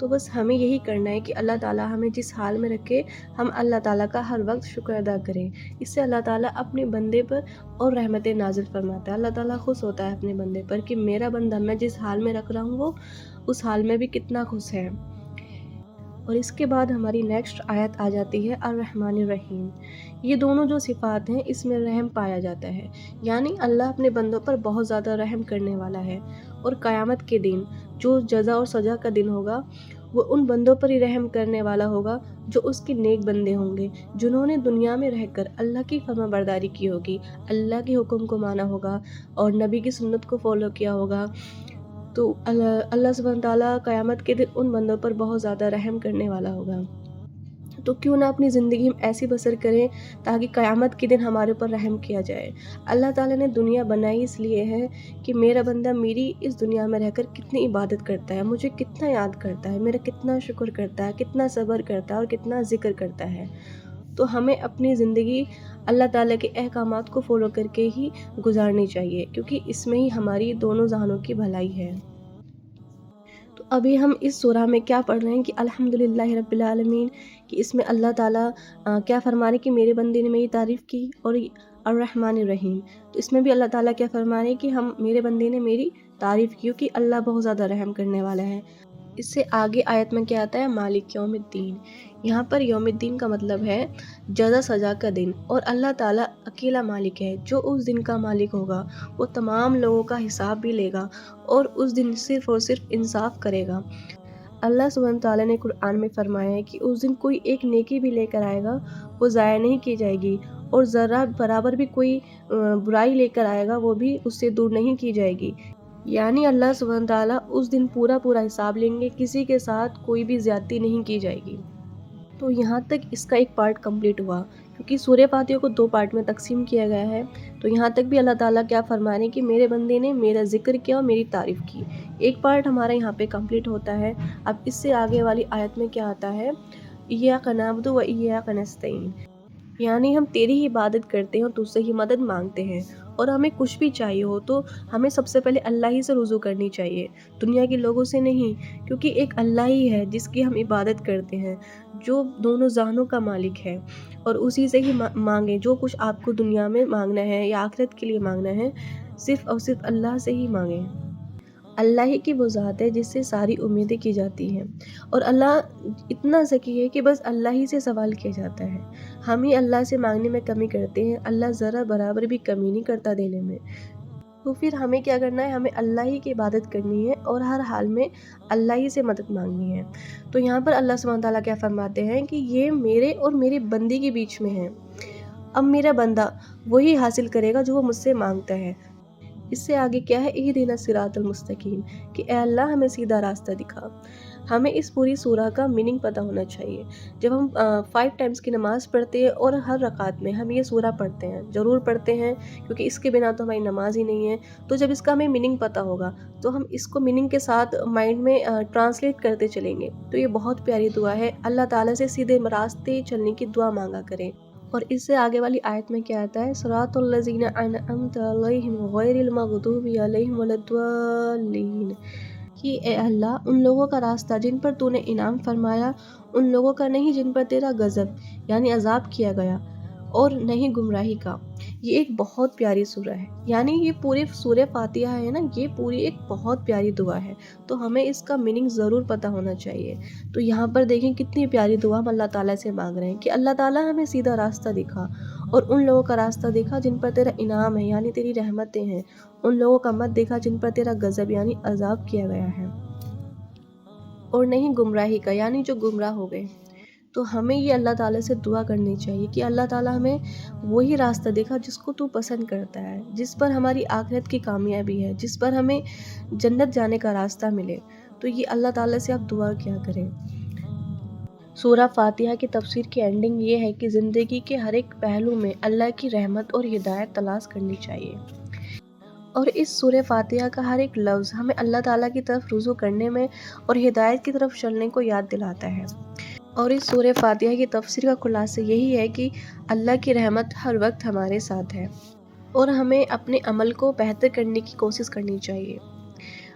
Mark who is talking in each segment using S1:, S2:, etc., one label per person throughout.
S1: تو بس ہمیں یہی کرنا ہے کہ اللہ تعالیٰ ہمیں جس حال میں رکھے ہم اللہ تعالیٰ کا ہر وقت شکر ادا کریں. اس سے اللہ تعالیٰ اپنے بندے پر اور رحمتیں نازل فرماتا ہے. اللہ تعالیٰ خوش ہوتا ہے اپنے بندے پر کہ میرا بندہ میں جس حال میں رکھ رہا ہوں وہ اس حال میں بھی کتنا خوش ہے. اور اس کے بعد ہماری نیکسٹ آیت آ جاتی ہے الرحمن الرحیم. یہ دونوں جو صفات ہیں اس میں رحم پایا جاتا ہے، یعنی اللہ اپنے بندوں پر بہت زیادہ رحم کرنے والا ہے. اور قیامت کے دن جو جزا اور سزا کا دن ہوگا وہ ان بندوں پر ہی رحم کرنے والا ہوگا جو اس کے نیک بندے ہوں گے، جنہوں نے دنیا میں رہ کر اللہ کی فرما برداری کی ہوگی، اللہ کے حکم کو مانا ہوگا اور نبی کی سنت کو فالو کیا ہوگا. تو اللہ سبحانہ وتعالیٰ قیامت کے دن ان بندوں پر بہت زیادہ رحم کرنے والا ہوگا. تو کیوں نہ اپنی زندگی میں ایسی بسر کریں تاکہ قیامت کے دن ہمارے اوپر رحم کیا جائے. اللہ تعالیٰ نے دنیا بنائی اس لیے ہے کہ میرا بندہ میری اس دنیا میں رہ کر کتنی عبادت کرتا ہے، مجھے کتنا یاد کرتا ہے، میرا کتنا شکر کرتا ہے، کتنا صبر کرتا ہے اور کتنا ذکر کرتا ہے. تو ہمیں اپنی زندگی اللہ تعالیٰ کے احکامات کو فالو کر کے ہی گزارنی چاہیے، کیونکہ اس میں ہی ہماری دونوں ذہنوں کی بھلائی ہے. تو ابھی ہم اس سورہ میں کیا پڑھ رہے ہیں کہ الحمدللہ رب العالمین، کہ اس میں اللہ تعالیٰ کیا فرما رہے کہ میرے بندے نے میری تعریف کی. اور الرحمن الرحیم، تو اس میں بھی اللہ تعالیٰ کیا فرما رہے کہ میرے بندے نے میری تعریف کی کہ اللہ بہت زیادہ رحم کرنے والا ہے. اس سے آگے آیت میں کیا آتا ہے مالک یوم الدین. یہاں پر یوم الدین کا مطلب ہے جزا سزا کا دن. اور اللہ تعالیٰ اکیلا مالک ہے، جو اس دن کا مالک ہوگا وہ تمام لوگوں کا حساب بھی لے گا اور اس دن صرف اور صرف انصاف کرے گا. اللہ سبحانہ تعالیٰ نے قرآن میں فرمایا ہے کہ اس دن کوئی ایک نیکی بھی لے کر آئے گا وہ ضائع نہیں کی جائے گی، اور ذرہ برابر بھی کوئی برائی لے کر آئے گا وہ بھی اس سے دور نہیں کی جائے گی. یعنی اللہ سبحانہ تعالیٰ اس دن پورا حساب لیں گے، کسی کے ساتھ کوئی بھی زیادتی نہیں کی جائے گی. تو یہاں تک اس کا ایک پارٹ کمپلیٹ ہوا، کیونکہ سورہ فاتحہ کو 2 پارٹ میں تقسیم کیا گیا ہے. تو یہاں تک بھی اللہ تعالیٰ کیا فرما رہے ہیں کہ میرے بندے نے میرا ذکر کیا اور میری تعریف کی. ایک پارٹ ہمارا یہاں پہ کمپلیٹ ہوتا ہے. اب اس سے آگے والی آیت میں کیا آتا ہے ایاک نعبد و ایاک نستعین، یعنی ہم تیری ہی عبادت کرتے ہیں اور تجھ سے ہی مدد مانگتے ہیں. اور ہمیں کچھ بھی چاہیے ہو تو ہمیں سب سے پہلے اللہ ہی سے رجوع کرنی چاہیے، دنیا کے لوگوں سے نہیں. کیونکہ ایک اللہ ہی ہے جس کی ہم عبادت کرتے ہیں، جو دونوں ذہنوں کا مالک ہے. اور اسی سے ہی مانگیں جو کچھ آپ کو دنیا میں مانگنا ہے یا آخرت کے لیے مانگنا ہے، صرف اور صرف اللہ سے ہی مانگیں. اللہ ہی کی وہ ذات ہے جس سے ساری امیدیں کی جاتی ہیں. اور اللہ اتنا ذکی ہے کہ بس اللہ ہی سے سوال کیا جاتا ہے. ہم ہی اللہ سے مانگنے میں کمی کرتے ہیں، اللہ ذرا برابر بھی کمی نہیں کرتا دینے میں. تو پھر ہمیں کیا کرنا ہے، ہمیں اللہ ہی کی عبادت کرنی ہے اور ہر حال میں اللہ ہی سے مدد مانگنی ہے. تو یہاں پر اللہ سبحانہ تعالیٰ کیا فرماتے ہیں کہ یہ میرے اور میرے بندے کے بیچ میں ہے. اب میرا بندہ وہی حاصل کرے گا جو وہ مجھ سے مانگتا ہے. اس سے آگے کیا ہے اہدنا الصراط المستقیم، کہ اے اللہ ہمیں سیدھا راستہ دکھا. ہمیں اس پوری سورہ کا میننگ پتہ ہونا چاہیے. جب ہم 5 ٹائمز کی نماز پڑھتے ہیں اور ہر رکعت میں ہم یہ سورہ پڑھتے ہیں، ضرور پڑھتے ہیں کیونکہ اس کے بنا تو ہماری نماز ہی نہیں ہے. تو جب اس کا ہمیں میننگ پتہ ہوگا تو ہم اس کو میننگ کے ساتھ مائنڈ میں ٹرانسلیٹ کرتے چلیں گے. تو یہ بہت پیاری دعا ہے. اللہ تعالیٰ سے سیدھے راستے چلنے کی دعا مانگا کریں. اور اس سے آگے والی آیت میں کیا آتا ہے صراط الذین انعمت علیہم غیر المغضوب علیہم ولا الضالین، کہ اے اللہ ان لوگوں کا راستہ جن پر تو نے انعام فرمایا، ان لوگوں کا نہیں جن پر تیرا غضب یعنی عذاب کیا گیا، اور نہیں گمراہی کا. یہ ایک بہت پیاری سورہ ہے. یعنی یہ پورے سورہ فاتحہ ہے نا، یہ پوری ایک بہت پیاری دعا ہے. تو ہمیں اس کا میننگ ضرور پتہ ہونا چاہیے. تو یہاں پر دیکھیں کتنی پیاری دعا ہم اللہ تعالیٰ سے مانگ رہے ہیں کہ اللہ تعالیٰ ہمیں سیدھا راستہ دکھا، اور ان لوگوں کا راستہ دکھا جن پر تیرا انعام ہے یعنی تیری رحمتیں ہیں. ان لوگوں کا مت دکھا جن پر تیرا غضب یعنی عذاب کیا گیا ہے. اور نہیں گمراہی کا یعنی جو گمراہ ہو گئے. تو ہمیں یہ اللہ تعالیٰ سے دعا کرنی چاہیے کہ اللہ تعالیٰ ہمیں وہی راستہ دکھا جس کو تو پسند کرتا ہے، جس پر ہماری آخرت کی کامیابی ہے، جس پر ہمیں جنت جانے کا راستہ ملے. تو یہ اللہ تعالیٰ سے آپ دعا کیا کریں. سورہ فاتحہ کی تفسیر کی اینڈنگ یہ ہے کہ زندگی کے ہر ایک پہلو میں اللہ کی رحمت اور ہدایت تلاش کرنی چاہیے. اور اس سورہ فاتحہ کا ہر ایک لفظ ہمیں اللہ تعالیٰ کی طرف رجوع کرنے میں اور ہدایت کی طرف چلنے کو یاد دلاتا ہے. اور اس سورہ فاتحہ کی تفسیر کا خلاصہ یہی ہے کہ اللہ کی رحمت ہر وقت ہمارے ساتھ ہے، اور ہمیں اپنے عمل کو بہتر کرنے کی کوشش کرنی چاہیے.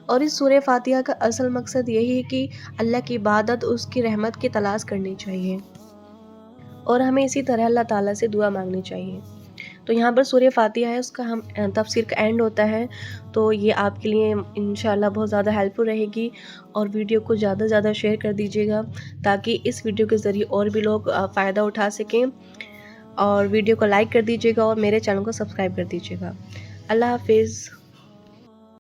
S1: اور اس سورہ فاتحہ کا اصل مقصد یہی ہے کہ اللہ کی عبادت، اس کی رحمت کی تلاش کرنی چاہیے، اور ہمیں اسی طرح اللہ تعالیٰ سے دعا مانگنی چاہیے۔ تو یہاں پر سورہ فاتحہ ہے، اس کا ہم تفسیر کا اینڈ ہوتا ہے، تو یہ آپ کے لیے انشاءاللہ بہت زیادہ ہیلپ فل رہے گی، اور ویڈیو کو زیادہ سے زیادہ شیئر کر دیجیے گا تاکہ اس ویڈیو کے ذریعے اور بھی لوگ فائدہ اٹھا سکیں، اور ویڈیو کو لائک کر دیجیے گا اور میرے چینل کو سبسکرائب کر دیجیے گا۔ اللہ حافظ۔